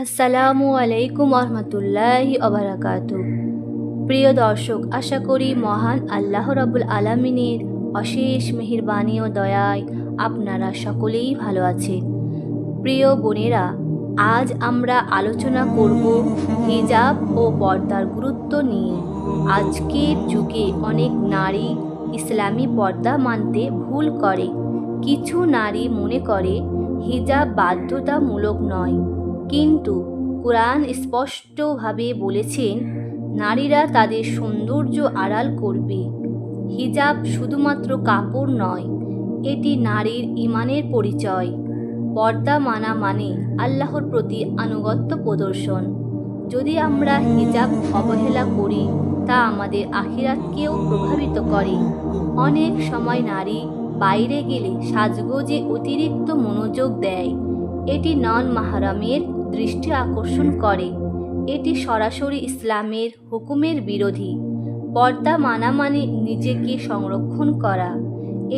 আসসালামু আলাইকুম রহমতুল্লাহি ওবারাকাতু। প্রিয় দর্শক, আশা করি মহান আল্লাহ রাব্বুল আলামিনের অশেষ মেহেরবানি ও দয়ায় আপনারা সকলেই ভালো আছেন। প্রিয় বোনেরা, আজ আমরা আলোচনা করব হিজাব ও পর্দার গুরুত্ব নিয়ে। আজকের যুগে অনেক নারী ইসলামী পর্দা মানতে ভুল করে। কিছু নারী মনে করে হিজাব বাধ্যতামূলক নয়, কিন্তু কোরআন স্পষ্টভাবে বলেছেন নারীরা তাদের সৌন্দর্য আড়াল করবে। হিজাব শুধুমাত্র কাপড় নয়, এটি নারীর ঈমানের পরিচয়। পর্দা মানা মানে আল্লাহর প্রতি আনুগত্য প্রদর্শন। যদি আমরা হিজাব অবহেলা করি, তা আমাদের আখিরাতকেও প্রভাবিত করে। অনেক সময় নারী বাইরে গেলে সাজগোজে অতিরিক্ত মনোযোগ দেয়। এটি নন মাহরামের দৃষ্টি আকর্ষণ করে। এটি সরাসরি ইসলামের হুকুমের বিরোধী। পর্দা মানা মানে নিজেকে সংরক্ষণ করা।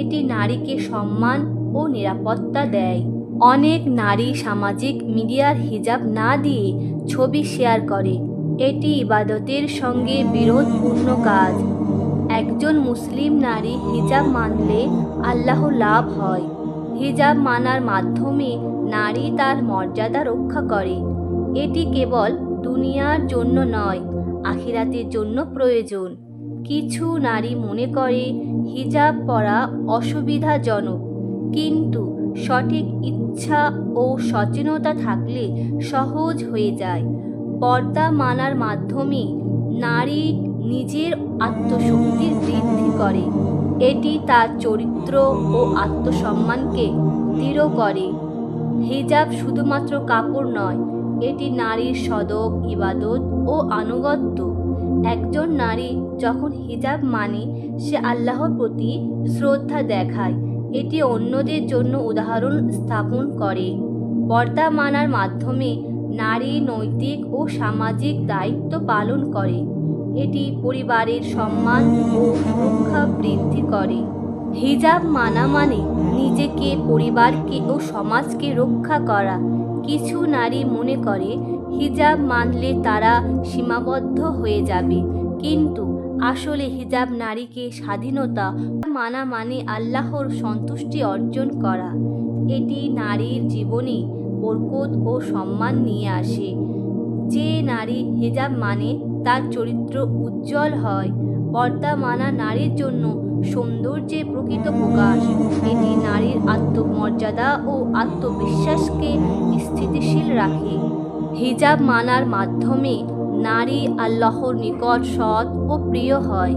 এটি নারীকে সম্মান ও নিরাপত্তা দেয়। অনেক নারী সামাজিক মিডিয়ার হিজাব না দিয়ে ছবি শেয়ার করে। এটি ইবাদতের সঙ্গে বিরোধপূর্ণ কাজ। একজন মুসলিম নারী হিজাব মানলে আল্লাহ লাভ হয়। হিজাব মানার মাধ্যমে নারী তার মর্যাদা রক্ষা করে। এটি কেবল দুনিয়ার জন্য নয়, আখিরাতের জন্য প্রয়োজন। কিছু নারী মনে করে হিজাব পরা অসুবিধাজনক, কিন্তু সঠিক ইচ্ছা ও সচেতনতা থাকলে সহজ হয়ে যায়। পর্দা মানার মাধ্যমে নারী নিজের আত্মশক্তির বৃদ্ধি করে। এটি তার চরিত্র ও আত্মসম্মানকে দৃঢ় করে। হিজাব শুধুমাত্র কাপড় নয়, এটি নারীর সদক, ইবাদত ও আনুগত্য। একজন নারী যখন হিজাব মানে, সে আল্লাহর প্রতি শ্রদ্ধা দেখায়। এটি অন্যদের জন্য উদাহরণ স্থাপন করে। পর্দা মানার মাধ্যমে নারী নৈতিক ও সামাজিক দায়িত্ব পালন করে। এটি পরিবারের সম্মান ও সুরক্ষা বৃদ্ধি করে। হিজাব মানা মানে নিজেকে, পরিবারকে ও সমাজকে রক্ষা করা। কিছু নারী মনে করে হিজাব মানলে তারা সীমাবদ্ধ হয়ে যাবে, কিন্তু আসলে হিজাব নারীকে স্বাধীনতা মানা মানে আল্লাহর সন্তুষ্টি অর্জন করা। এটি নারীর জীবনে বরকত ও সম্মান নিয়ে আসে। যে নারী হিজাব মানে তার চরিত্র উজ্জ্বল হয়। পর্দা মানা নারীর জন্য সৌন্দর্যের প্রকৃত প্রকাশ। এটি নারীর আত্মমর্যাদা ও আত্মবিশ্বাসকে স্থিতিশীল রাখে। হিজাব মানার মাধ্যমে নারী আল্লাহর নিকট সৎ ও প্রিয় হয়।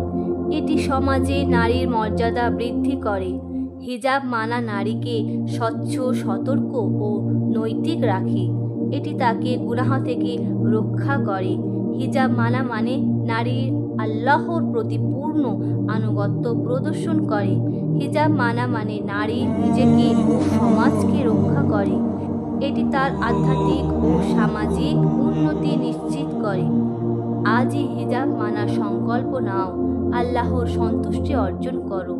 এটি সমাজে নারীর মর্যাদা বৃদ্ধি করে। হিজাব মানা নারীকে স্বচ্ছ, সতর্ক ও নৈতিক রাখে। এটি তাকে গুনাহ থেকে রক্ষা করে। হিজাব মানা মানে নারীর আল্লাহর প্রতি পূর্ণ আনুগত্য প্রদর্শন করে। হিজাব মানা মানে নারী নিজেকে ও সমাজকে রক্ষা করে। এটি তার আধ্যাত্মিক ও সামাজিক উন্নতি নিশ্চিত করে। আজই হিজাব মানার সংকল্প নাও, আল্লাহর সন্তুষ্টি অর্জন করো।